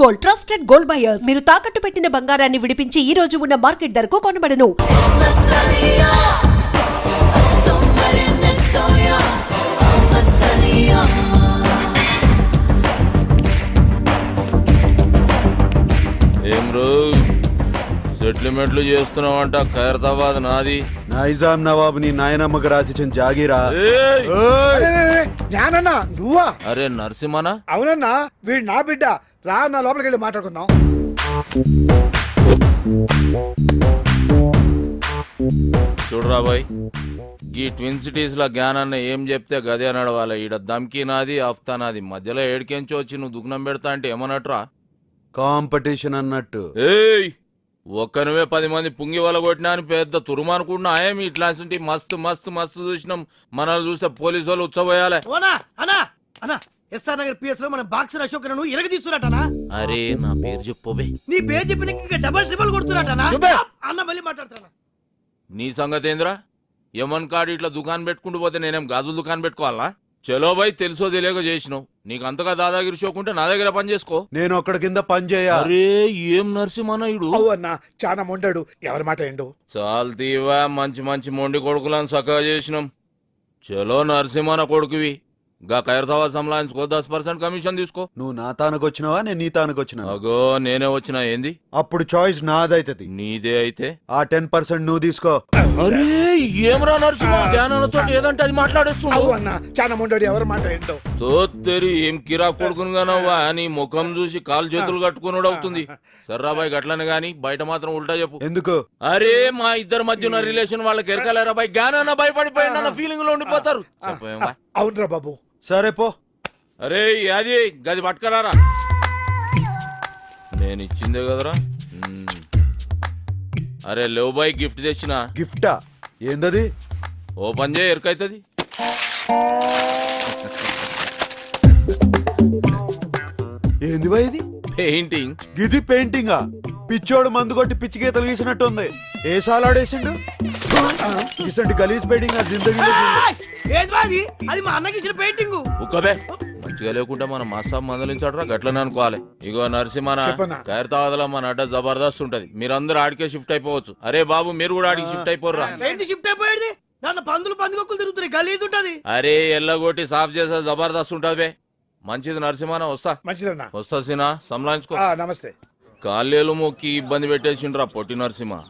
Gold, trusted gold buyers. మీరు తాకట్టు పెట్టిన బంగారాన్ని విడిపించి ఈ రోజు ఉన్న మార్కెట్ ధరకు కొనబడను. ఏం రోజు సెటిల్మెంట్లు చేస్తున్నావంట? ఖైరతాబాద్ నాది. నైజాం నవాబు నీ నాయనమ్మకు రాసిచ్చిన జాగీరా. ఏయ్! జ్ఞానన్నా నువ్వా? అరే నరసింహనా? అవునన్నా, వీడు నా బిడ్డ. రా నా లోపలికి వెళ్ళి మాట్లాడుకుందాం. చూడరా బాయ్, ఈ ట్విన్ సిటీస్ లో జ్ఞానాన్ని ఏం చెప్తే గదే నడవాలి. ఈడ దమ్కి నాది, ఆఫ్తా నాది. మధ్యలో ఏడికెంచి వచ్చి నువ్వు దుగ్నం పెడతా అంటే ఏమన్నట్రా? కాంపిటీషన్ అన్నట్టు. ఏయ్, ఒక్కనివే 10 మంది పుంగి వల కొట్టినా అని పెద్ద తురుమనుకుంటున్నా. ఏమి ఇట్లాంటి మస్తు మస్తు మస్తు చూసినాం. మనల్ని చూస్తే పోలీసు వాళ్ళు ఉచ్చబోయాలి. ఎస్ఆర్ నగర్ పిఎస్ లో మన బాక్సర్ అశోక్ ను ఇరగదీస్తున్నట్టనా? అరే నా పేరు చెప్పబే. నీ పేరు చెప్పిన ఇంకా డబల్ ట్రిపుల్ కొడుతున్నట్టనా? చూపే. అన్న మళ్ళీ మాట్లాడుతున్నా. నీ సంగతి ఏంద్రా? యమన్ కాడు ఇట్లా దుకాణం పెట్టుకుంటూ పోతే నేనేం గాజులు దుకాణం పెట్టుకోవాలా? చలో బాయ్, తెలుసో తెలియక చేసినావు. నీకు అంతగా దాదాగిరి షోకుంటే నా దగ్గర పని చేసుకో. నేను ఒక్కడి కింద పని చేయ. అరే ఏం నరసింహనాయుడు అవు అన్నా, చాలా మొండాడు. ఎవరి మాట ఏండు? చాలు తీవా, మంచి మంచి మొండి కొడుకులను చక్కగా చేసినాం. చలో నరసింహన కొడుకువి. గా ఖైరతాబాద్ సంలాయించుకో, 10% కమిషన్ తీసుకో. నువ్వు నా తానకు వచ్చినావా, నేను నీ తానకు వచ్చినా? అగో నేనే వచ్చినా. ఏంది? అప్పుడు చాయిస్ నాదైతది. నీదే అయితే ఆ 10% నువ్వు తీసుకో. అరే ఏమరా నరసింహ, జ్ఞానాలతో ఏదంటే అది మాట్లాడేస్తున్నావు. అవు అన్నా, చాలా మొండాడు. ఎవరి మాట ఏంటో? తోత్తెరి ఏం కిరా కొడుకునుగానవ్వా. నీ ముఖం చూసి కాలు చేతులు కట్టుకున్నాడు అవుతుంది. సర్రాబాయ్ గట్లనే గాని బయట మాత్రం ఉల్టా చెప్పు. ఎందుకు? అరే మా ఇద్దరి మధ్య ఉన్న రిలేషన్ వాళ్ళకి ఎరకలేరా బాయ్? జ్ఞానాన్న భయపడిపోయిన ఫీలింగ్ లో ఉండిపోతారు. చెప్పేమా? అవునరా బాబు. సరే పో. అరే అది గది పట్టుకరారా. నేను ఇచ్చిందే కదరా. అరే లేవు బాయ్, గిఫ్ట్ తెచ్చిన. గిఫ్టా? ఏందది? ఓపెన్ చేయ, ఎరకైతుంది. ఏంది బాయ్ ఇది? పెయింటింగ్. గిది పెయింటింగా? పిచ్చోడు మందు కొట్టి పిచ్చి గీతలు గీసినట్టుంది. ఏ సాలాడేసిండు? ఇసంటి గలీజ్ పెయింటింగ్ నా జిందగీలో అది అది మా అన్నకి ఇచ్చిన పెయింటింగ్. ఉక్కబే, మంచిగా లేకుంటే మన మాసాబ్ మందలించాడరా. గట్లనే అనుకోవాలి. ఇగో నరసింహన, ఖైరతాబాద్లో మన అడ్డ జబర్దస్త్ ఉంటది. మీరందరూ ఆడికే షిఫ్ట్ అయిపోవచ్చు. అరే బాబు మీరు కూడా ఆడికి షిఫ్ట్ అయిపోర్రా. షిఫ్ట్ అయిపోయేది దాంట్లో పందుకొక్కులు తిరుగుతున్నాయి. గలీజ్ ఉంటది. అరే ఎల్లగొట్టి సాఫ్ చేసే జబర్దస్త్ ఉంటది బే. మంచిది నరసింహన, వస్తా. మంచిదన్నా. వస్తా సినా, సంలాయించుకో. నమస్తే. కాళ్ళేలు మొక్కి ఇబ్బంది పెట్టేసిండ్రా పొట్టి నరసింహ.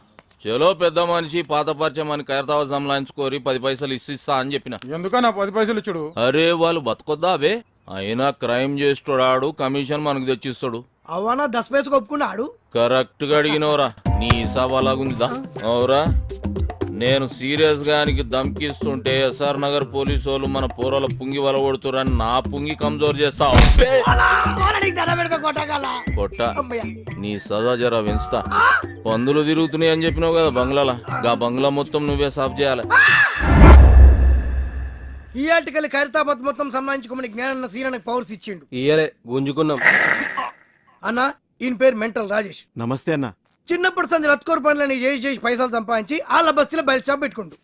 చలో పెద్ద మనిషి, పాత పరిచయం అని ఖైరతాబాద్ సంలాయించుకోరి, 10 పైసలు ఇస్తా అని చెప్పిన. ఎందుకన్నా 10 పైసలు ఇచ్చుడు? అరే వాళ్ళు బతకొద్దా బే. అయినా క్రైమ్ చేస్తాడు, కమిషన్ మనకు తెచ్చిస్తాడు. అవనా 10 పైసలు ఒప్పుకున్నాడు. కరెక్ట్ గా అడిగినవరా. నీ హిసాబ్ అలాగుందిదా? అవురా, నేను సీరియస్ గా దమ్కిస్తుంటే ఎస్ఆర్ నగర్ పోలీసు వాళ్ళు మన పోరాల పుంగి వలగొడుతురని నా పుంగి కమ్జోర్ చేస్తావు. కొట్ట నీ సదా జరా పెంచుతా. పందులు తిరుగుతున్నాయి అని చెప్పినావు కదా బంగ్లాలా. గా బంగ్లా మొత్తం నువ్వే సాఫ్ చేయాలి. ఈ ఆర్టికల్ ఖైరతాబాద్ మొత్తం సంబంధించుకోమని జ్ఞానన్న సీనానికి పవర్స్ ఇచ్చిండు. ఇయ్యలే, గుంజుకున్నాం. అన్న ఈయన పేరు మెంటల్ రాజేష్. నమస్తే అన్న. చిన్నప్పటి సంది రత్కోర్ పనులని చేసి పైసలు సంపాదించి వాళ్ళ బస్తీలో బయట షాప్ పెట్టుకుంటు.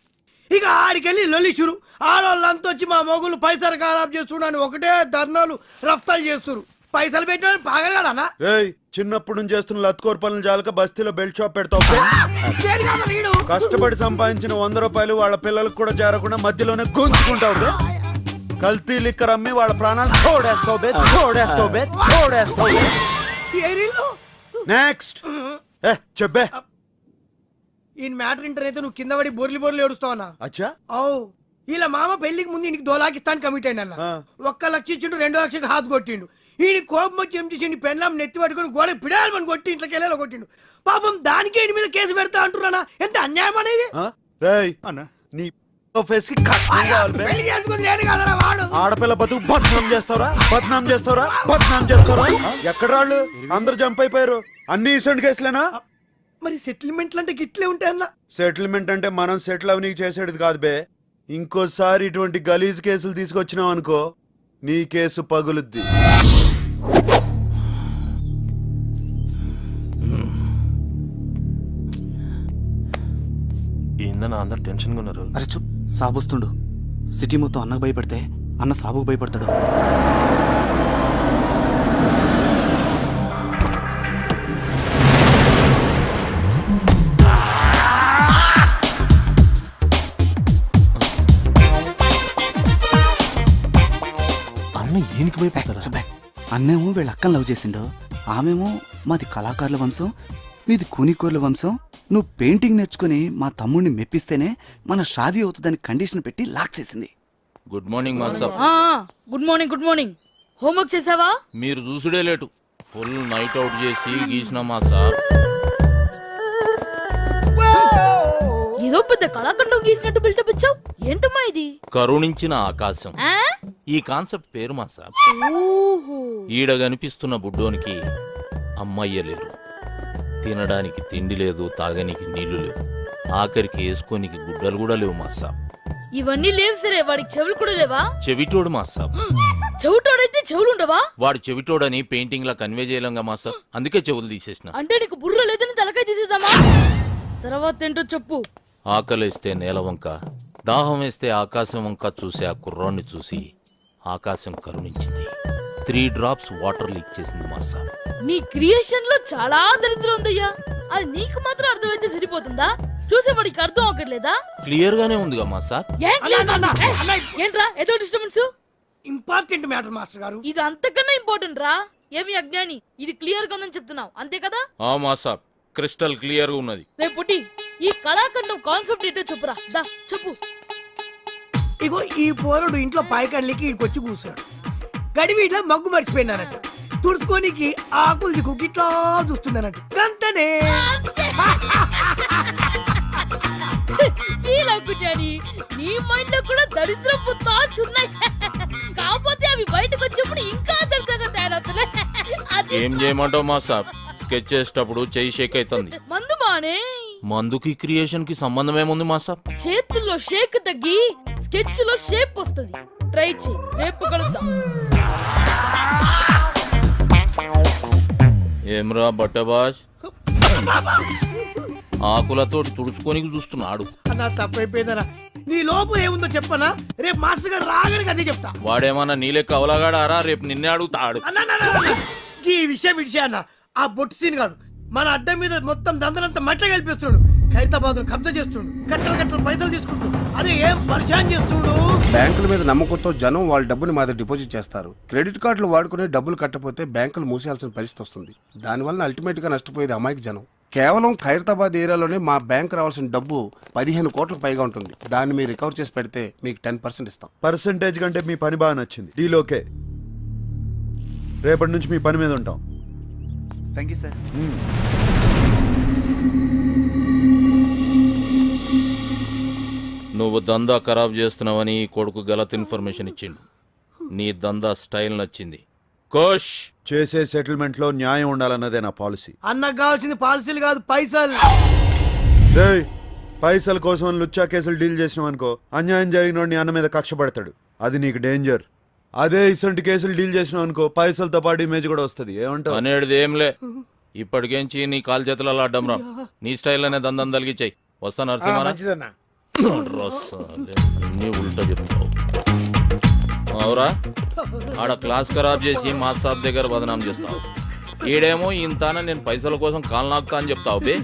ఇక ఆడికెళ్ళి లొల్లి షురు. ఆడవాళ్ళంతా వచ్చి మా మొగులు పైసలు ఖరాబ్ చేస్తున్నాను ఒకటే ధర్నాలు రఫ్తాలు చేస్తున్నారు. పైసలు పెట్టిన పాగలగాడనా? చిన్నప్పుడు నుంచి చేస్తున్న లత్కోర్ పనులు జాలక బస్తీలో బెల్ట్ షాప్ పెడతావు. కష్టపడి సంపాదించిన 100 రూపాయలు వాళ్ళ పిల్లలకు కూడా చేరకుండా మధ్యలోనే గుంజుకుంటావు. కల్తీ లిక్కర్ అమ్మి వాళ్ళ ప్రాణాలు తోడేస్తావు. నెక్స్ట్ చెప్పే. ఈ మ్యాటర్ ఇంటర్ అయితే నువ్వు కింద పడి బోర్లు ఏడుస్తావన్నా? అచ్చా. అవు ఇలా మామ పెళ్లికి ముందు ఇంటికి 2 లాఖిస్తాను కమిట్ అయిన అన్న. 1 లక్ష ఇచ్చిండు, 2 లక్షకి హాత్ కొట్టిండు. ఈయన కోపం వచ్చి ఏం చేసిండు, పెన్లాం నెత్తి పట్టుకుని గోడ పిడాలని కొట్టి ఇంట్లోకి వెళ్ళేలా కొట్టిండు. పాపం దానికే ఈయన మీద కేసు పెడతా అంటున్నానా? ఎంత అన్యాయం అనేది. ఆడపిల్ల బతుకు బద్నాం చేస్తారా? ఎక్కడ వాళ్ళు అందరు జంప్ అయిపోయారు. అన్ని ఇసంటి కేసులేనా? మరి సెటిల్మెంట్లు అంటే గిట్లే ఉంటాయన్నా? సెటిల్మెంట్ అంటే మనం సెటిల్ అవనీకి చేసేది కాదు బే. ఇంకోసారి ఇటువంటి గలీజ్ కేసులు తీసుకొచ్చినావు అనుకో, నీ కేసు పగులుద్ది. ఏందన్నా అందరు టెన్షన్గా ఉన్నారు? అరే చూ, సాబొస్తుండు. సిటీ మొత్తం అన్నకు భయపడితే అన్న సాబుకు భయపడతాడు. అన్నేమో వీళ్ళ అక్కని లవ్ చేసిండు, ఆమెమో మాది కళాకారుల వంశం, మీది కూనికోర్ల వంశం, నువ్వు పెయింటింగ్ నేర్చుకుని మా తమ్ముడిని మెప్పిస్తేనే మన షాదీ అవుతుందని కండిషన్ పెట్టి లాక్ చేసింది. Good morning master. Good morning good morning. Homework చేసావా? మీరు చూసుడే లేటు, ఫుల్ నైట్ అవుట్ చేసి గీసిన మాస్టర్. ఏదో పెద్ద కళాఖండం గీసినట్టు బిల్డప్ ఇచ్చావు. ఏంటమ్మా ఇది? కరుణించిన ఆకాశం, ఆ? ఈ కాన్సెప్ట్ పేరు మాస్టర్. ఓహో. ఈడ కనిపిస్తున్న బుడ్డోనికి అమ్మయ్య లేరు, తినడానికి తిండి లేదు, తాగనికి నీళ్లు లేవు, ఆఖరికి వేసుకోనికి గుడ్డలు కూడా లేవు మాస్టర్. ఇవన్నీ లేవు సరే, వాడికి చెవులు కూడా లేవా? చెవిటోడు మాస్టర్. చెవిటోడైతే చెవులు ఉండవా? వాడు చెవిటోడని పెయింటింగ్ లా కన్వే చేయలేంగా మాస్టర్, అందుకే చెవులు తీసేసిన. అంటే నీకు బుర్ర లేదని తలకాయ తీసేద్దామా? తర్వాత ఏంటో చెప్పు. ఆకలేస్తే నేల వంక, దాహం వేస్తే ఆకాశం వంక చూసి ఆ కుర్రాన్ని చూసి ఆకాశం కరుణించింది. 3 drops వాటర్ లీక్ చేసింది మాస్టర్. నీ క్రియేషన్ లో చాలా దరిద్రం ఉందయ్యా. అది నీకు మాత్రం అర్థమైతే సరిపోతుందా? చూసేవాడికి అర్థం అవ్వట్లేదా? క్లియర్ గానే ఉందిగా మాస్టర్. ఏంట్రా ఏదో డిస్టర్బెన్స్? ఇంపార్టెంట్ మ్యాటర్ మాస్టర్ గారు. ఇది అంతకన్నా ఇంపార్టెంట్ రా. ఏమి అజ్ఞాని, ఇది క్లియర్ గా ఉందని చెప్తున్నావు అంతే కదా? ఆ మాస్టర్, క్రిస్టల్ క్లియర్ గా ఉన్నది. రేపు పుట్టి ఈ కళాఖండం కాన్సెప్ట్ ఏంటో చెప్పురా. దా చెప్పు. ఇగో ఈ పోరుడు ఇంట్లో పాయకాళ్ళకి ఇక్కడికి కూర్చున్నాడు. గడివీట్లో మగ్గు మర్చిపోయినానంట. తుడుచుకోనికి ఆకులు దిక్కు గిట్లా చూస్తున్నానంట. గంతనే ఫీల్ అవుకుంటాని. నీ మైండ్ లో కూడా దరిద్రపు థాట్స్ ఉన్నాయి. కాకపోతే అవి బయటకు వచ్చినప్పుడు ఇంకా దరిద్రంగా తయారవుతున్నాయి. ఏం చేయమంటావు మాస్టర్? స్కెచ్ చేసేటప్పుడు చెయ్యి షేక్ అవుతుంది. మందు బానే. మందుకి క్రియేషన్ కి సంబంధం ఏముంది మాస్టర్? చేతుల్లో షేక్ తగ్గి స్కెచ్ లో షేప్ వస్తుంది. ట్రై చేయి, రేపు కలుద్దాం. ఏమ్రా బట్టబాజ్, ఆకులతోటి తుడుచుకోనికి చూస్తున్నాడు. అన్నా తప్పైపోయిందనా. నీ లోపు ఏముందో చెప్పనా? రేపు మాస్టర్ గారు రాగానే అదే చెప్తా. వాడేమన్నా నీలెక్క అవలగాడారా? రేపు నిన్నే అడుగుతాడు. అన్నా ఈ విషయం అన్న, ఆ బొట్టు సీన్ గాడు మన అడ్డం మీద మొత్తం దందనంతా మట్ల కలిపిస్తున్నాడు. ఖైరతాబాద్ కబ్జా చేస్తుండు, కట్టలు కట్టలు పైసలు తీసుకుంటూ. అరే ఏం పరిశాన్ చేస్తుడు. బ్యాంకుల మీద నమ్మకంతో జనం వాళ్ళ డబ్బుని మా దగ్గర డిపాజిట్ చేస్తారు. క్రెడిట్ కార్డులు వాడుకుని డబ్బులు కట్టపోతే బ్యాంకులు మూసేయాల్సిన పరిస్థితి వస్తుంది. దానివల్ల అల్టిమేట్ గా నష్టపోయేది అమాయక జనం. కేవలం ఖైరతాబాద్ ఏరియాలోనే మా బ్యాంక్ రావాల్సిన డబ్బు 15 కోట్లకు పైగా ఉంటుంది. దాన్ని మీరు రికవర్ చేసి పెడితే మీకు 10% ఇస్తాం. పర్సంటేజ్ కంటే మీ పని బాగా నచ్చింది. Deal okay. రేపటి నుంచి మీ పని మీద ఉంటాం. Thank you sir. నువ్వు దందా ఖరాబ్ చేస్తున్నావని ఈ కొడుకు గలత్ ఇన్ఫర్మేషన్ ఇచ్చిండు. నీ దందా స్టైల్ నచ్చింది. కోష్ చేసే సెటిల్మెంట్ లో న్యాయం ఉండాలన్నదే నా పాలసీ. అన్నకు కావాల్సింది పాలసీలు కాదు, పైసలు. రేయ్, పైసల కోసం లుచ్చా కేసులు డీల్ చేసినావు అనుకో, అన్యాయం జరిగిన నీ అన్న మీద కక్ష పడతాడు. అది నీకు డేంజర్. అదే ఇసంటి కేసులు డీల్ చేసినావు అనుకో, పైసలతో పాటు ఇమేజ్ కూడా వస్తుంది. ఏమంటావు? అనేది ఏంలే, ఇప్పటికేంచి నీ కాలు చేతులలో అడ్డం రా. నీ స్టైల్లోనే దందం తలిగిచ్చాయి. వస్తా నరసింహ. మంచిదన్నా. అన్ని ఉల్టా చెప్తావు. అవురా, ఆడ క్లాస్ ఖరాబ్ చేసి మా సాబ్ దగ్గర బదనాం చేస్తావు. ఈడేమో ఇంతాన నేను పైసల కోసం కాలు నాకుతా అని చెప్తావు. బే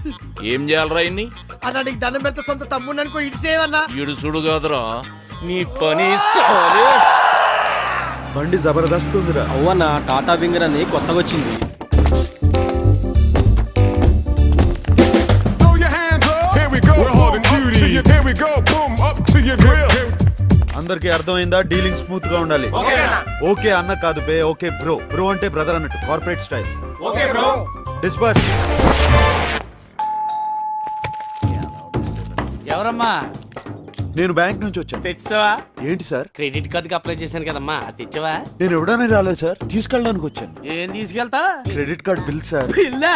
ఏం చేయాలరా ఇన్ని? అన్న నీకు దండం పెడితే సొంత తమ్ముడు అనుకో, ఇటు చేయవన్నా. ఇడుసుడు కాదురా నీ పని. సాలే. బండి జబర్దస్త్ ఉందిరా. అవ్వన్న టాటా వింగర్ అని కొత్తగా వచ్చింది. అందరికి అర్థమైందా? డీలింగ్ స్మూత్ గా ఉండాలి. ఓకే అన్న కాదు బే, ఓకే బ్రో. బ్రో అంటే బ్రదర్ అన్నట్టు, కార్పొరేట్ స్టైల్. డిస్పర్స్. ఎవరమ్మా? నేను బ్యాంక్ నుంచి వచ్చాను. తెచ్చావా? ఏంటి సార్? క్రెడిట్ కార్డుకి అప్లై చేశాను కదమ్మా, అది తెచ్చావా? నేను ఎవడనే రాలేదు సార్, తీసుకెళ్ళడానికి వచ్చాను. ఏం తీసుకెళ్తా? Credit card bill sir. బిల్లా?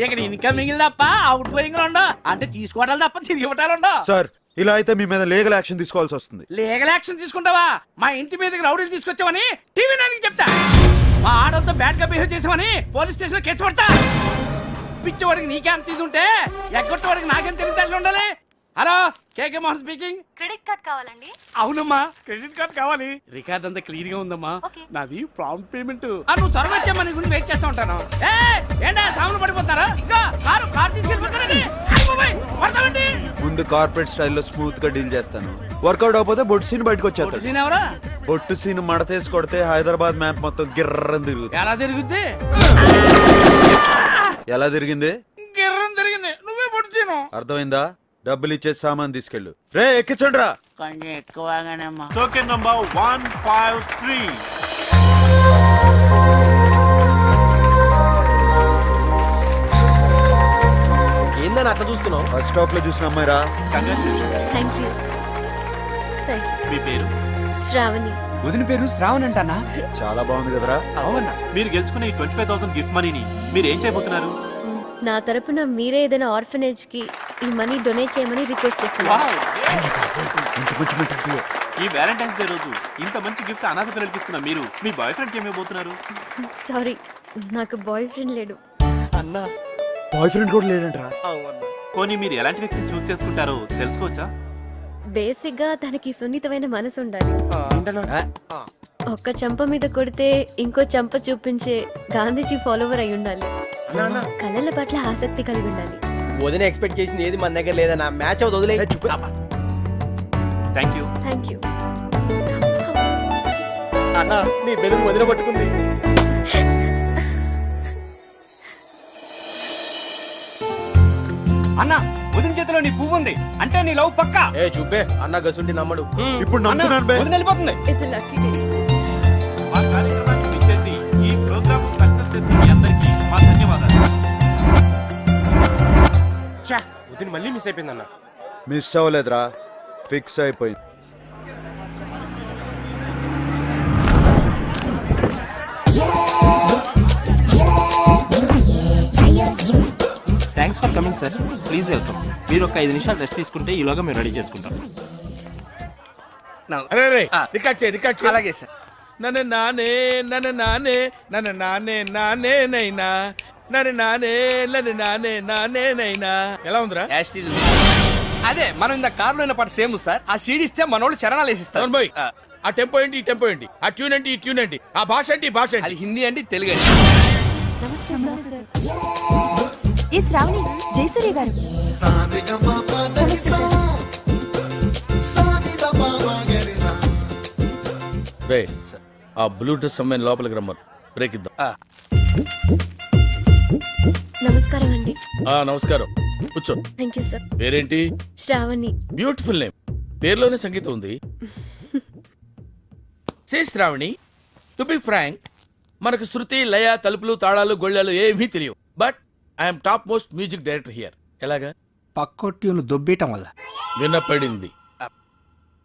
ఇక్కడ ఇన్కమింగ్ తప్ప అవుట్ గోయింగ్ ఉండవు. అంటే తీసుకోవడాలు తప్ప తిరిగి ఇవ్వటాలు ఉండవు. సార్ ఇలా అయితే మీ మీద లీగల్ యాక్షన్ తీసుకోవాల్సి వస్తుంది. లీగల్ యాక్షన్ తీసుకుంటావా? మా ఇంటి మీదకి రౌడీలు తీసుకొచ్చావని టీవీ నైన్కి చెప్తా. మా ఆడలతో బ్యాడ్ గా బిహేవ్ చేసావని పోలీస్ స్టేషన్ లో కేసు పడతా. పిచ్చివాడికి నీకేం తీసుంటే ఎగ్గొట్టవాడికి నాకేం తెలియదు ఉండాలి. హలో, కేకే మోహన్ స్పీకింగ్. క్రెడిట్ కార్డ్ కావాలండి. అవునమ్మా, క్రెడిట్ కార్డ్ కావాలి. రికార్డ్ అంతా క్లియర్ గా ఉందమ్మా. నాది ప్రాంప్ట్ పేమెంట్. నువ్వు త్వరగా వచ్చామని గురించి వెయిట్ చేస్తూ ఉంటాను. ఏంటా సాములు పడిపోతారా? ఇంకా కారు తీసుకెళ్ళిపోతారండి. పడతామండి. ముందు కార్పొరేట్ స్టైల్లో స్మూత్ గా డీల్ చేస్తాను. వర్కౌట్ అవకపోతే బొట్టు సీన్ బయటకు పొట్టి వచ్చేస్తాడు. సీన్ ఎవరా? బొట్టు సీన్ మడతేసి కొడితే హైదరాబాద్ మ్యాప్ మొత్తం గిర్రని తిరుగుతుంది. ఎలా తిరుగుద్ది? ఎలా తిరిగింది? గిర్రం తిరిగింది. నువ్వే పొట్టి సీను. అర్థమైందా? డబ్బులు ఇచ్చేసి సామాన్ తీసుకెళ్ళు. రే ఎక్కించండిరా. కొంచెం ఎక్కువగానేమ్మా. Token number 153. ఏందని అట్లా చూస్తున్నావు? ఫస్ట్ స్టాప్ లో చూసిన అమ్మాయిరా. Thank you. మీ పేరు? శ్రావణి. వదిన పేరు శ్రావణ్ అంటానా? చాలా బాగుంది కదరా. అవునా? మీరు గెలుచుకున్న ఈ 25,000 గిఫ్ట్ మనీని మీరు ఏం చేయబోతున్నారు? నా తరపున మీరే ఏదైనా ఆర్ఫనేజ్ కి ఈ మనీ డొనేట్ చేయమని రిక్వెస్ట్ చేస్తున్నాను. ఈ వ్యాలంటైన్స్ డే రోజు ఇంత మంచి గిఫ్ట్ అనాథ పిల్లలకి ఇస్తున్న మీరు మీ బాయ్ ఫ్రెండ్ ఏమైపోతున్నారు? సారీ, నాకు బాయ్ ఫ్రెండ్ లేడు. అన్నా, బాయ్ ఫ్రెండ్ కూడా లేడంట్రా. పోనీ మీరు ఎలాంటి వ్యక్తిని చూస్ చేసుకుంటారో తెలుసుకోవచ్చా? బేసిక్ గా తనకి సున్నితమైన మనసు ఉండాలి. ఒక్క చెంప మీద కొడితే ఇంకో చెంప చూపించే గాంధీజీ ఫాలోవర్ అయి ఉండాలి. కళల పట్ల ఆసక్తి కలిగి ఉండాలి. వదిన ఎక్స్పెక్ట్ చేసింది ఏది మన దగ్గర లేదన్నా. మ్యాచ్ అవుతుంది, వదిలే. Thank you. Thank you. అన్నా, నీ బెలూన్ వదిన పట్టుకుంది. అన్న, వదిన చేతిలో నీ పువ్వు ఉంది అంటే నీ లవ్ పక్కా. ఏ చూపే, అన్న గసుండి నమ్మడు. ఇప్పుడు నమ్ముతున్నాను బే. వదిన వెళ్ళిపోతుంది. It's lucky day. మా కార్యక్రమానికి విచ్చేసి ఈ ప్రోగ్రామ్ సక్సెస్ చేసిన మీ అందరికీ మా ధన్యవాదాలు. వదిన మళ్ళీ మిస్ అయిపోయిందన్న. మిస్ అవ్వలేదురా, ఫిక్స్ అయిపోయింది. Thanks for coming sir. Please welcome. మీరు ఒక 5 నిమిషాలు రెస్ట్ తీసుకుంటే ఈలోగా మేము రెడీ చేసుకుంటాం. రికార్డ్ చేయి. అలాగే సార్. నన్ను నానే నన్ను నానే నన్ను నానే నానే నైనా నన్ను నానే నన్ను నానే నానే నైనా. ఎలా ఉందిరా? అదే మనం ఇంత కారులో అయిన పాట సేమ్ సార్. ఆ సీడీ ఇస్తే మనోళ్ళు చరణాలు వేసిస్తారు. బాయ్, ఆ టెంపో ఏంటి, ఈ టెంపో ఏంటి, ఆ ట్యూన్ ఏంటి, ఈ ట్యూన్ ఏంటి, ఆ భాష ఏంటి, ఈ భాష ఏంటి? అది హిందీ అండి, తెలుగు అండి. ఈ శ్రావణి జయసూర్య గారు. రే, ఆ బ్లూటూత్ అమ్మాయిని లోపలికి రమ్మను, బ్రేక్ ఇద్దాం. నమస్కారం అండి. నమస్కారం, కూర్చో. Thank you sir. పేరేంటి? శ్రావణి. Beautiful name. పేరులోనే సంగీతం ఉంది. Say Sravani, to be frank, మనకు శృతి, లయ, తలుపులు, తాళాలు, గొళ్ళాలు ఏమీ తెలియవు. But I'm top most music director here. ఎలాగా? పక్కో ట్యూన్ దొబ్బేయటం వల్ల వినపడింది.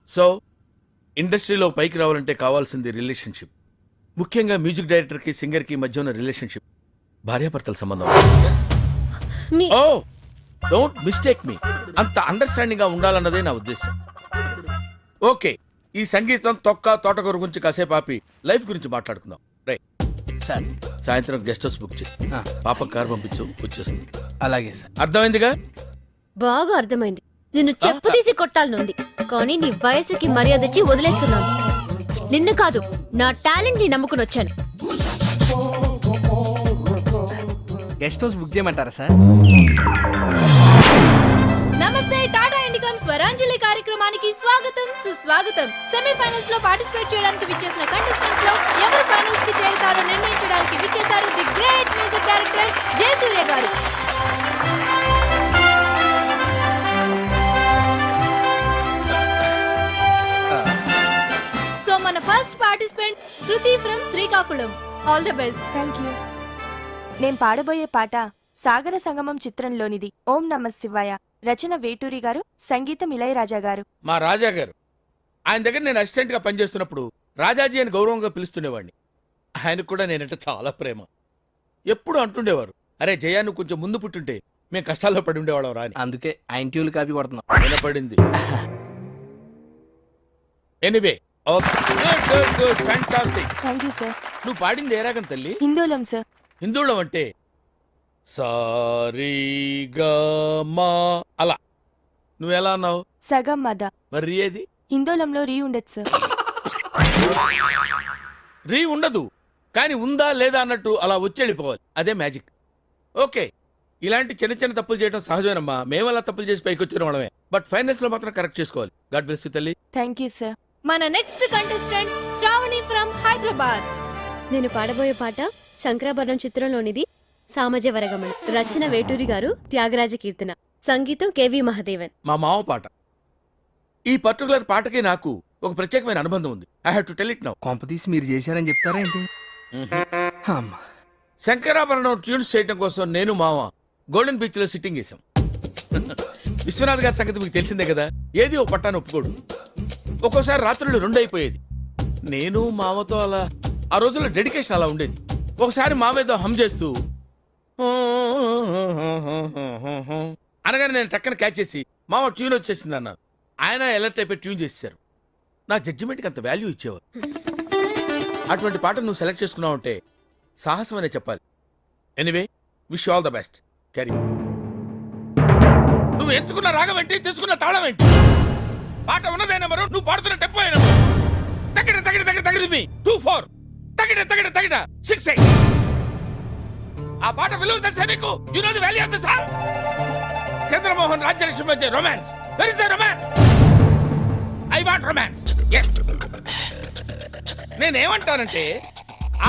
సో ఇండస్ట్రీలో పైకి రావాలంటే కావాల్సింది రిలేషన్షిప్. ముఖ్యంగా మ్యూజిక్ డైరెక్టర్కి సింగర్కి మధ్య ఉన్న రిలేషన్షిప్ భార్యాభర్తల సంబంధం. మీ ఓ డోంట్ మిస్టేక్ మీ. అంత అండర్స్టాండింగ్ గా ఉండాలన్నదే నా ఉద్దేశం. ఓకే, ఈ సంగీతం తొక్క తోటకూర గురించి కాసేపు ఆపి లైఫ్ గురించి మాట్లాడుకుందాం. Right sir. సాయంత్రం గెస్ట్ హౌస్ బుక్ చేయి. పాప కార్ పంపించు, వచ్చేస్తుంది. అలాగే సార్. అర్థమైందిగా? బాగా అర్థమైంది. నిన్ను చెప్పు తీసి కొట్టాలనుంది, కానీ నీ వయసుకి మర్యాద ఇచ్చి వదిలేస్తున్నాను. నిన్ను కాదు, నా టాలెంట్ ని నమ్ముకుని వచ్చాను. గెస్ట్ హౌస్ బుక్ చేయమంటారా సార్? నమస్తే, టాటా ఇండికామ్ స్వరాంజలి కార్యక్రమానికి స్వాగతం, సుస్వాగతం. సెమీఫైనల్స్ లో పార్టిసిపేట్ చేయడానికి విచ్చేసిన కంటెస్టెంట్స్ లో ఎవరు ఫైనల్స్ కి చేరుతారో నిర్ణయించడానికి విచ్చేశారు the great music director Jayasurya గారు. సో మన first participant Shruti from Srikakulam. All the best. Thank you. నేను పాడబోయే పాట సాగర సంగమం చిత్రంలోనిది. ఓం నమః శివాయ. రచన వేటూరి గారు, సంగీతం ఇళయరాజా గారు. మా రాజా గారు, ఆయన దగ్గర నేను అసిస్టెంట్ గా పనిచేస్తున్నప్పుడు రాజాజీ అని గౌరవంగా పిలుస్తుండేవాడిని. ఆయనకు కూడా నేనంటే చాలా ప్రేమ. ఎప్పుడు అంటుండేవారు, అరే జయా, నువ్వు కొంచెం ముందు పుట్టుంటే మేము కష్టాల్లో పడి ఉండేవాళ్ళం రాని. అందుకే ఆయన ట్యూన్లు కాపీ కొడుతున్నాం. వినపడింది. Anyway, good good, fantastic. Thank you sir. నువ్వు పాడింది ఏ రాగం తల్లి? హిందోళం సార్. హిందోళం అంటే సారీగమా అలా. నువ్వు ఎలా అన్నావు? సగం మద. మరి ఏది? హిందోళంలో రీ ఉండదు సార్. రీ ఉండదు, కానీ ఉందా లేదా అన్నట్టు అలా వచ్చి వెళ్ళిపోవాలి. అదే మ్యాజిక్. ఓకే, ఇలాంటి చిన్న చిన్న తప్పులు చేయడం సహజమేనమ్మా. మేము అలా తప్పులు చేసి పైకి వచ్చిన వాళ్ళమే. బట్ ఫైనాన్స్ లో మాత్రం కరెక్ట్ చేసుకోవాలి. గాడ్ బ్లెస్ యు తల్లి. Thank you sir. మన next contestant Sravani from Hyderabad. నేను పాడబోయే పాట శంకరాభరణం చిత్రంలోనిది. సామజ వరగమన, రచన వేటూరి గారు, త్యాగరాజ కీర్తన, సంగీతం కేవి మహదేవన్. మా మామ పాట. ఈ పర్టికులర్ పాటకి నాకు ఒక ప్రత్యేకమైన అనుబంధం ఉంది. I have to tell it now. కొంపతీసి మీరు చేశారని చెప్తారా ఏంటి? శంకరాభరణం ట్యూన్స్ చేయడం కోసం నేను మామ గోల్డెన్ బీచ్ లో సిట్టింగ్ చేశాం. విశ్వనాథ్ గారి సంగతి మీకు తెలిసిందే కదా. ఏది ఓ పట్టాను ఒప్పుకోడు. ఒక్కోసారి రాత్రులు 2 అయిపోయేది. నేను మామతో అలా ఆ రోజుల్లో డెడికేషన్ అలా ఉండేది. ఒకసారి మామ ఏదో హమ్ చేస్తూ అనగానే నేను టక్కన క్యాచ్ చేసి మామ ట్యూన్ వచ్చేసింది అన్నాను. ఆయన ఎలర్ట్ అయిపోయి ట్యూన్ చేశారు. నా జడ్జిమెంట్కి అంత వాల్యూ ఇచ్చేవారు. అటువంటి పాటను నువ్వు సెలెక్ట్ చేసుకున్నావు అంటే సాహసం అనే చెప్పాలి. Anyway, wish all the best. Carry. నువ్వు ఎంచుకున్న రాగం ఏంటి, తీసుకున్న తాళం ఏంటి? పాట ఉన్నదే నెంబరు, నువ్వు పాడుతున్న టెంపో అయినా తగిడ తగిడ తగిడ తగిడి మీ 2-4 తగిడ తగిడ తగిడ 6-8. ఆ పాట విలువ తెలిసే మీకు. You know the value of the song. Chandramohan Rajyalakshmi మధ్య romance. Where is the romance? I want romance. yes. నేనేమంటానంటే,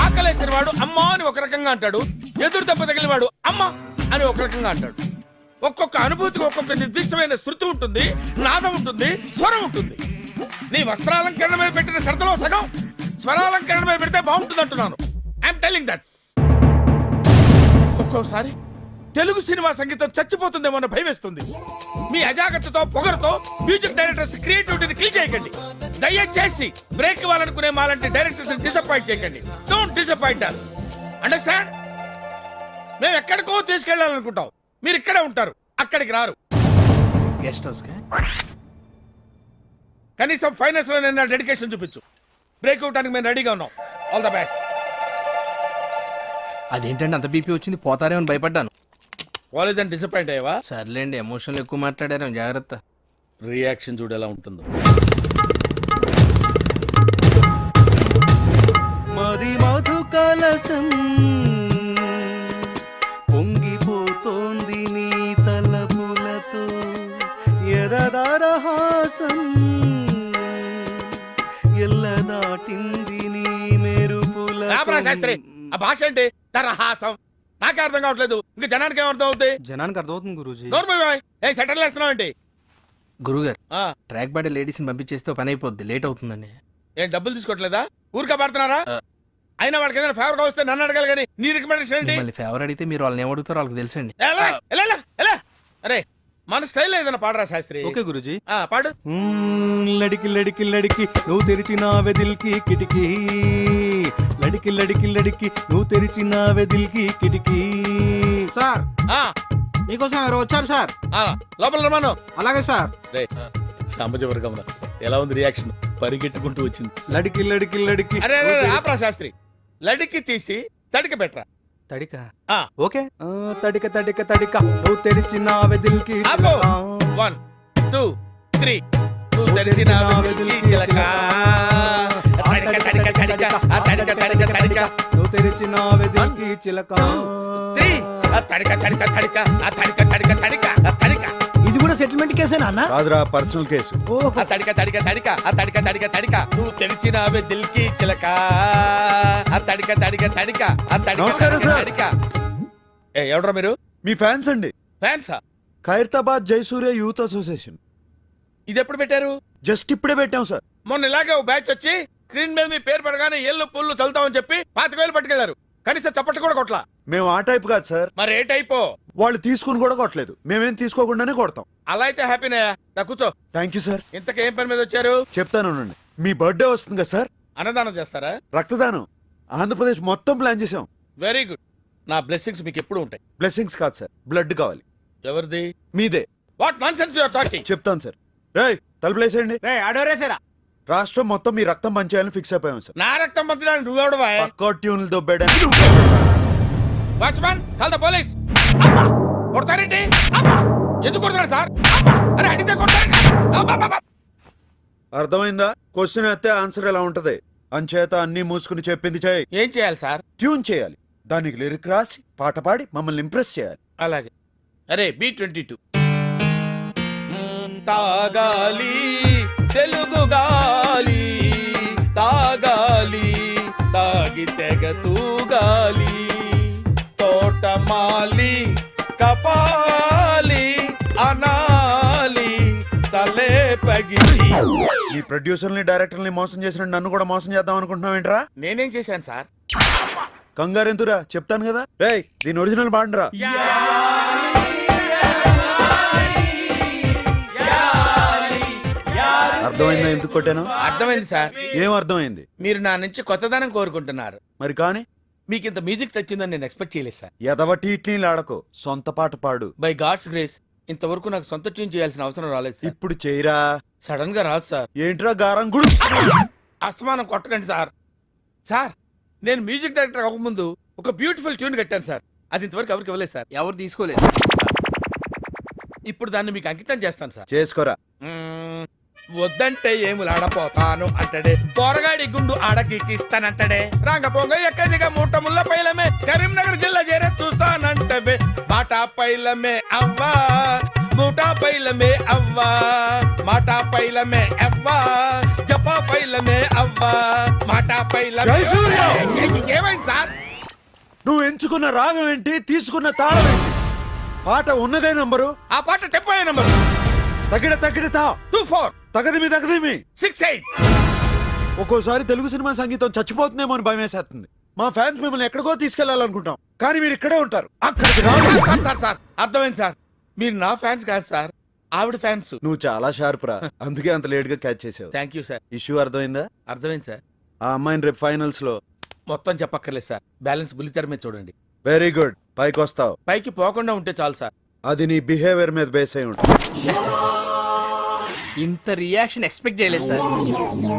ఆకలేసిన వాడు అమ్మా అని ఒక రకంగా అంటాడు, ఎదురు దెబ్బ తగిలిన వాడు అమ్మ అని ఒక రకంగా అంటాడు. ఒక్కొక్క అనుభూతికి ఒక్కొక్క నిర్దిష్టమైన శృతి ఉంటుంది, నాదం ఉంటుంది, స్వరం ఉంటుంది. నీ వస్త్రాలంకరణ మీద పెట్టిన శ్రద్ధలో సగం స్వరాలంకరణ మీద పెడితే బాగుంటుంది అంటున్నాను. I'm telling that. ఒక్కోసారి తెలుగు సినిమా సంగీతం చచ్చిపోతుందేమో అన్న భయం వేస్తుంది. మీ అజాగ్రత్తతో పొగరుతో మ్యూజిక్ డైరెక్టర్స్ క్రియేటివిటీని కిల్ చేయకండి. దయచేసి బ్రేక్ ఇవ్వాలనుకునే మాలాంటి డైరెక్టర్స్ డిసప్పాయింట్ చేయకండి. Don't disappoint us. అండర్స్టాండ్? మేము ఎక్కడికో తీసుకెళ్లాలనుకుంటాం, మీరు ఇక్కడే ఉంటారు, అక్కడికి రారు. గెస్ట్ హౌస్ కనీసం ఫైనాన్స్ లో నేను డెడికేషన్ చూపించు. బ్రేక్ ఇవ్వడానికి మేము రెడీగా ఉన్నాం. All the best. అదేంటండి అంత బీపీ వచ్చింది? పోతారేమని భయపడ్డాను. పోలేదని డిసప్పాయింట్ అయ్యావా? సర్లేండి, ఎమోషన్లు ఎక్కువ మాట్లాడారు, జాగ్రత్త. రియాక్షన్ చూడు ఎలా ఉంటుందో. మరి మధు కలసం పొంగిపోతోంది నీ తలపులతో, ఎరదరహాసం ఎల్ల దాటింది నీ రామరా శాస్త్రి, మెరుపుల. ఆ భాష ఏంటి? తరహాసం. నాకే అర్థం కావట్లేదు, ఇంకా జనానికి ఏం అర్థం అవుతాయి? జనానికి అర్థమవుతుంది గురూజీ. ఏ సెటిల్ వేస్తున్నావు ఏంటి? గురుగారు, ట్రాక్ బాడీ లేడీస్ని పంపించేస్తే పని అయిపోద్ది, లేట్ అవుతుందండి. ఏం డబ్బులు తీసుకోవట్లేదా? ఊరికే పడుతున్నారా? అయినా వాళ్ళకి ఏదైనా ఫేవర్ గా వస్తే నన్ను అడగాలి కానీ నీ రికమెండేషన్ ఏంటి? మళ్ళీ ఫేవర్ అడిగితే మీరు వాళ్ళని ఏమడుగుతారో వాళ్ళకి తెలుసండి. అరే మన స్టైల్ ఏదైనా పాడరా శాస్త్రి. ఓకే గురూజీ, పాడు. లడికి లడికి లడికి నువ్వు తెరిచిన వెదిల్కి కిటికీ, లడికి లడికి లడికి నువ్వు తెరిచిన వెదిల్కి కిటికీ. సార్ మీకోసం ఎవరు వచ్చారు సార్? లోపల రమాను. అలాగే సార్. సామాజిక వర్గం ఎలా ఉంది రియాక్షన్? పరిగెట్టుకుంటూ వచ్చింది. లడికి లడికి లడికి. అరే ఆపరా శాస్త్రి, లడికి తీసి తడికి పెట్టరా. తడిక ఆ. ఓకే. తడిక తడిక తడిక నువ్వు తెరిచిన వెదిల్కి. 1 2 3 నువ్వు తెరిచిన వెదిల్కి చిలక. తడిక తడిక తడిక తడిక తడిక తడిక నువ్వు తెరిచిన వెదిల్కి చిలక. 3 తడిక తడిక తడిక తడిక తడిక తడిక తడిక. ఇది కూడా సెటిల్మెంట్ కేసేనా అన్న? కాదురా, పర్సనల్ కేసు. తడిక తడిక తడిక తడిక తడిక తడిక నువ్వు తెరిచిన వెదిల్కి చిలక. తడిక తడిక తడిక తడిక నమస్కారం సార్. తడిక. ఎవడ్రా మీరు? మీ ఫ్యాన్స్ అండి. ఫ్యాన్సా? Khairatabad Jayasuriya youth association. ఇది ఎప్పుడు పెట్టారు? జస్ట్ ఇప్పుడే పెట్టాం సార్. మొన్న ఇలాగే ఓ బ్యాచ్ వచ్చి స్క్రీన్ మీద మీ పేరు పడగానే ఏళ్ళు పుల్లు చల్లుతామని చెప్పి 25,000 పట్టుకెళ్లారు. కనీసం చప్పట్లు కూడా కొట్లా. మేము ఆ టైప్ కాదు సార్. మరి ఏ టైపో? వాళ్ళు తీసుకుని కూడా కొట్టలేదు, మేమేం తీసుకోకుండానే కొడతాం. అలా అయితే హ్యాపీనే. నా కూర్చో. Thank you sir. ఇంతకేం పని మీద వచ్చారు? చెప్తాను ఉండండి. మీ బర్త్డే వస్తుంది కదా సార్, అన్నదానం చేస్తారా? రక్తదానం ఆంధ్రప్రదేశ్ మొత్తం ప్లాన్ చేసాం. Very good. నా బ్లెస్సింగ్స్ మీకు ఎప్పుడు ఉంటాయి. బ్లెస్సింగ్స్ కాదు సార్, బ్లడ్ కావాలి. ఎవరిది? మీదే. What nonsense you are talking? చెప్తాను సార్. రేయ్ తలుపులేసేయండి. ఆడోరేసారా? రాష్ట్రం మొత్తం మీ రక్తం పంచేయాలని ఫిక్స్ అయిపోయాం సార్. నా రక్తం పంచడానికి నువ్వెవడవా? పక్కా ట్యూన్లు దొబ్బాడని. Watchman, call the police. కొడతారేంటి? ఎందుకు కొడతారు సార్? అరే అడిగితే కొడతారు. అర్థమైందా? క్వశ్చన్ అయితే ఆన్సర్ ఎలా ఉంటది. అంచేత అన్ని మూసుకుని చెప్పింది చేయి. ఏం చేయాలి సార్? ట్యూన్ చేయాలి, దానికి లిరిక్ రాసి పాట పాడి మమ్మల్ని ఇంప్రెస్ చేయాలి. అలాగే. అరే B22 తాగాలి తెలుగు గాలి తాగాలి తాగి తెగ తూగాలి తోటమాలి కపాలి అనాలి తలే పగిలి. ఈ ప్రొడ్యూసర్ని డైరెక్టర్ని మోసం చేసిన నన్ను కూడా మోసం చేద్దాం అనుకుంటున్నావు ఏంట్రా? నేనేం చేశాను సార్? కంగారెంతురా చెప్తాను కదా. రేయ్ దీని ఒరిజినల్ బాండ్రా. అర్థమైందా ఎందుకు కొట్టాను? అర్థమైంది సార్. ఏం అర్థమైంది? మీరు నా నుంచి కొత్తదనం కోరుకుంటున్నారు. మరి కానీ మీకు ఇంత మ్యూజిక్ టచ్చిందని నేను ఎక్స్పెక్ట్ చేయలేదు సార్. ఎదవటి ఇట్లీలు ఆడకు, సొంత పాట పాడు. బై గాడ్స్ గ్రేస్ ఇంతవరకు నాకు సొంత ట్యూన్ చేయాల్సిన అవసరం రాలేదు సార్. ఇప్పుడు చేయరా. సడన్ గా రాదు సార్. ఏంట్రా గారం గుడు? అస్తమానం కొట్టకండి సార్. సార్ నేను మ్యూజిక్ డైరెక్టర్ అవ్వకముందు ఒక బ్యూటిఫుల్ ట్యూన్ కట్టాను సార్. అది ఇంతవరకు ఎవరికి ఇవ్వలేదు సార్. ఎవరు తీసుకోలేదు. ఇప్పుడు దాన్ని మీకు అంకితం చేస్తాను సార్. చేసుకోరా. వద్దంటే ఏములాడపోతాను అంటడే, పోరగాడి గుండు ఆడకిస్తానంటడే, రాంగపోంగ ఎక్కదిగా మూట ముళ్ళ పైలమే, కరీంనగర్ జిల్లా చేరే చూస్తానంటవే, బాటా పైలమే అవ్వా మూటా పైలమే అవ్వా మాటా పైలమే అవ్వా జపా పైలమే అవ్వా మాటా పైలమే. ఏమైంది సార్? నువ్వు ఎంచుకున్న రాగం ఏంటి, తీసుకున్న తాళం ఏంటి? పాట ఉన్నదే నంబరు, ఆ పాట టెంపో నంబరు తగిడ తగిడతా 24 తగదిమి తగదిమి 68. ఒక్కోసారి తెలుగు సినిమా సంగీతం చచ్చిపోతుందేమో అని భయం వేసేస్తుంది. మా ఫ్యాన్స్ మిమ్మల్ని ఎక్కడికో తీసుకెళ్లాలనుకుంటాం, కానీ మీరు ఇక్కడే ఉంటారు. అక్కడికి రాదు. సార్ సార్ సార్ అర్థమైంది సార్. మీరు నా ఫ్యాన్స్ కాదు సార్, ఆవిడ ఫ్యాన్స్. నువ్వు చాలా షార్ప్ రా, అందుకే అంత లేట్ గా క్యాచ్ చేసావు. Thank you sir. ఇష్యూ అర్థమైందా? అర్థమైంది సార్. ఆ అమ్మాయిని రేపు ఫైనల్స్ లో మొత్తం చెప్పక్కర్లేదు సార్, బ్యాలెన్స్ బుల్లితెర మీద చూడండి. వెరీ గుడ్, పైకి వస్తావు. పైకి పోకుండా ఉంటే చాలు సార్. అది నీ బిహేవియర్ మీద బేస్ అయి ఉంటుంది. ఇంత రియాక్షన్ ఎక్స్పెక్ట్ చేయలేదు సార్.